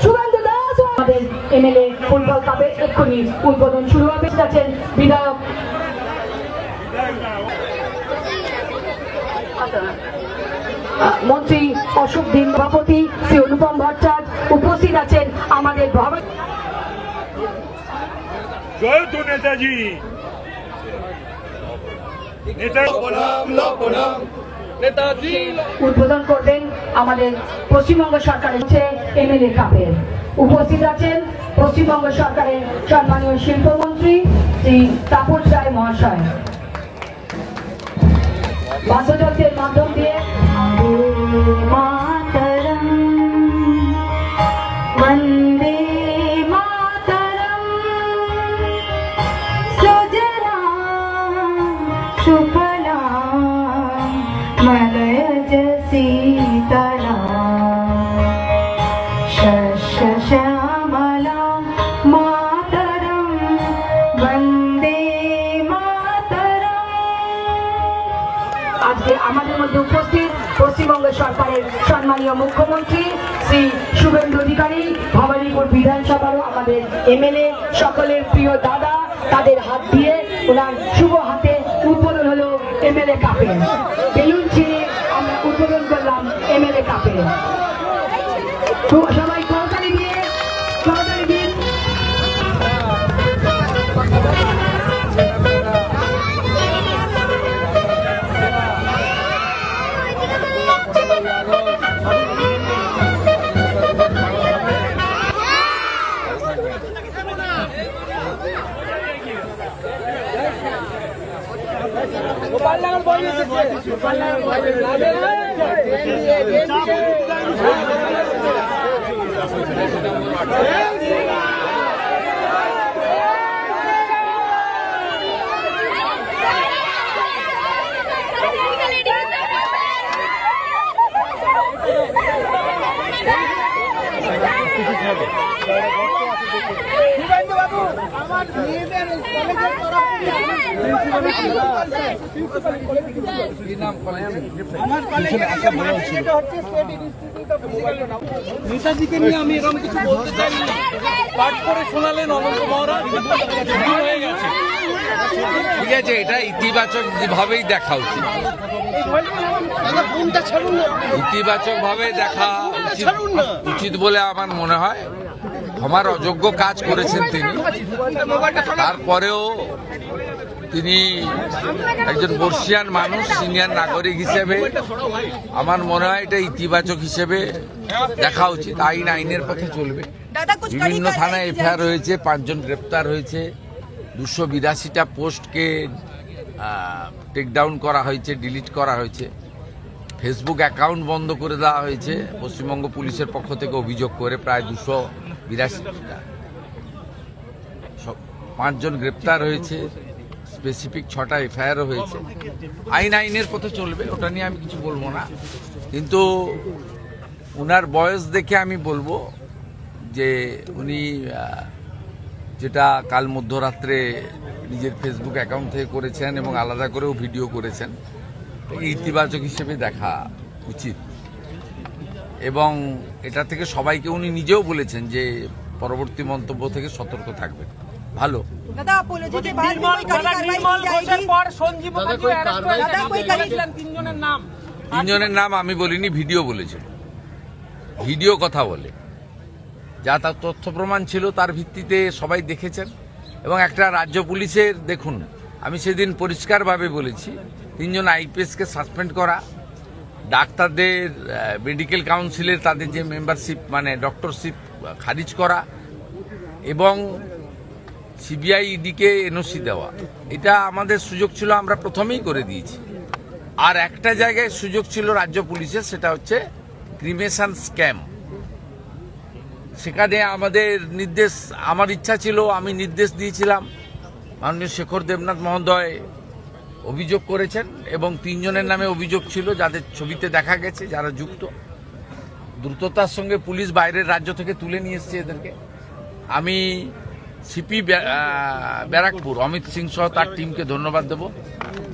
শুভেন্দু দাস আমাদের MLA football কাপের এক্ষুনি উদ্বোধন শুরু হবে। আছেন বিধায়ক মন্ত্রী অশোক দিন সভাপতি শ্রী অনুপম ভট্টাচার্য উপস্থিত আছেন আমাদের জয় তো নেতাজি। উদ্বোধন করবেন আমাদের পশ্চিমবঙ্গ সরকারের এমএলএ কাপের। উপস্থিত আছেন পশ্চিমবঙ্গ সরকারের সম্মানীয় শিল্পমন্ত্রী শ্রী তাপস রায় মহাশয়। বাদ্যযন্ত্রের মাধ্যম দিয়ে বন্দে মাতরম সুজলা সুফলা মলয়জ শীতলা শস্য শ্যামলা মাতরম বন্দে মাতরম। আজকে আমাদের মধ্যে উপস্থিত পশ্চিমবঙ্গ সরকারের সম্মানীয় মুখ্যমন্ত্রী শ্রী শুভেন্দু অধিকারী, ভবানীপুর বিধানসভারও আমাদের এমএলএ, সকলের প্রিয় দাদা, তাদের হাত দিয়ে ওনার শুভ হাতে উদ্বোধন হলো এমএলএ কাপে। বেলুন ছিঁড়ে আমরা উদ্বোধন করলাম এমএলএ কাপে। সবাই করতালি দিয়ে নেতাজিকে নিয়ে আমি এরকম কিছু বলতে চাই। পাঠ করে শোনালেন অনন্ত মহারাজ, হয়ে গেছে। ঠিক আছে, এটা ইতিবাচক ভাবেই দেখা উচিত, ইতিবাচক ভাবে দেখা উচিত বলে আমার মনে হয়। আমার অযোগ্য কাজ করেছেন তিনি, তারপরেও তিনি একজন বর্ষিয়ান মানুষ, সিনিয়র নাগরিক হিসেবে আমার মনে হয় এটা ইতিবাচক হিসেবে দেখা উচিত। আইনের পথে চলবে। বিভিন্ন থানায় এফআইআর হয়েছে, 5 জন গ্রেপ্তার হয়েছে, 282টা পোস্টকে টেকডাউন করা হয়েছে, ডিলিট করা হয়েছে, ফেসবুক অ্যাকাউন্ট বন্ধ করে দেওয়া হয়েছে পশ্চিমবঙ্গ পুলিশের পক্ষ থেকে অভিযোগ করে প্রায় 282টা। 5 জন গ্রেপ্তার হয়েছে, স্পেসিফিক 6টা এফআইআরও হয়েছে। আইনের পথে চলবে, ওটা নিয়ে আমি কিছু বলবো না। কিন্তু উনার বয়স দেখে আমি বলবো যে উনি যেটা কাল মধ্যরাত্রে নিজের ফেসবুক অ্যাকাউন্ট থেকে করেছেন এবং আলাদা করেও ভিডিও করেছেন, ইতিবাচক হিসেবে দেখা উচিত। এবং এটা থেকে সবাইকে উনি নিজেও বলেছেন যে পরবর্তী মন্তব্য থেকে সতর্ক থাকবেন। ভালো। তিনজনের নাম আমি বলিনি, ভিডিও বলেছিল। ভিডিও কথা বলে যা তার তথ্য প্রমাণ ছিল তার ভিত্তিতে সবাই দেখেছেন। এবং একটা রাজ্য পুলিশের, দেখুন আমি সেদিন পরিষ্কারভাবে বলেছি, 3 জন আইপিএসকে সাসপেন্ড করা, ডাক্তারদের মেডিকেল কাউন্সিলের তাদের যে মেম্বারশিপ মানে ডক্টরশিপ খারিজ করা এবং সিবিআই ইডিকে এনওসি দেওয়া, এটা আমাদের সুযোগ ছিল, আমরা প্রথমেই করে দিয়েছি। আর একটা জায়গায় সুযোগ ছিল রাজ্য পুলিশের, সেটা হচ্ছে ক্রিমেশন স্ক্যাম। সেখানে আমাদের নির্দেশ, আমার ইচ্ছা ছিল, আমি নির্দেশ দিয়েছিলাম, মাননীয় শেখর দেবনাথ মহোদয় অভিযোগ করেছেন এবং 3 জনের নামে অভিযোগ ছিল যাদের ছবিতে দেখা গেছে যারা যুক্ত। দ্রুততার সঙ্গে পুলিশ বাইরের রাজ্য থেকে তুলে নিয়ে এসছে এদেরকে। আমি সিপি ব্যারাকপুর অমিত সিং সহ তার টিমকে ধন্যবাদ দেব।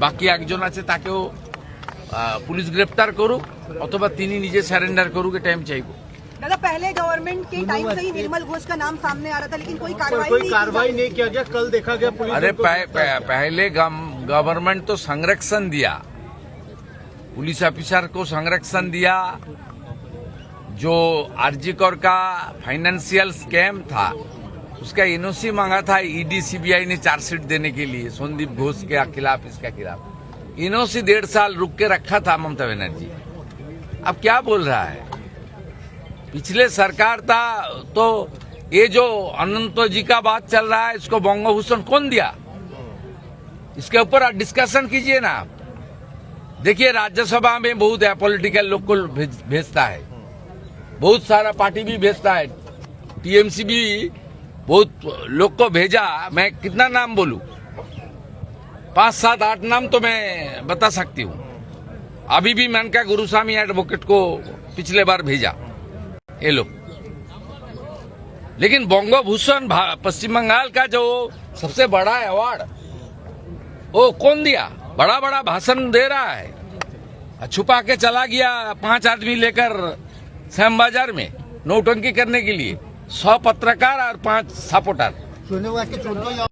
বাকি একজন আছে, তাকেও পুলিশ গ্রেপ্তার করুক অথবা তিনি নিজে স্যারেন্ডার করুক, এটা আমি চাইব। दादा पहले गवर्नमेंट के टाइम से ही निर्मल घोष का नाम सामने आ रहा था, लेकिन कोई कोई कार्रवाई नहीं किया गया। कल देखा गया पुलिस अरे पहले गवर्नमेंट तो संरक्षण दिया, पुलिस ऑफिसर को संरक्षण दिया। जो आरजीकर का फाइनेंशियल स्कैम था उसका एनओसी मांगा था ईडी सीबीआई ने चार्जशीट देने के लिए संदीप घोष के खिलाफ, इसके खिलाफ एनओसी 1.5 साल रुक के रखा था ममता बनर्जी। अब क्या बोल रहा है? पिछले सरकार था तो ये जो अनंत जी का बात चल रहा है इसको बंगभूषण कौन दिया, इसके ऊपर डिस्कशन कीजिए ना आप। देखिए राज्यसभा में बहुत अपॉलिटिकल लोग को भेजता है, बहुत सारा पार्टी भी भेजता है, टीएमसी भी बहुत लोग को भेजा। मैं कितना नाम बोलूं? 5, 7, 8 नाम तो मैं बता सकती हूँ। अभी भी मेनका गुरुस्वामी एडवोकेट को पिछले बार भेजा ये लोग। लेकिन बंगभूषण पश्चिम बंगाल का जो सबसे बड़ा अवार्ड वो कौन दिया? बड़ा बड़ा भाषण दे रहा है, छुपा के चला गया 5 आदमी लेकर श्याम बाजार में नौटंकी करने के लिए, 100 पत्रकार और 5 सपोर्टर।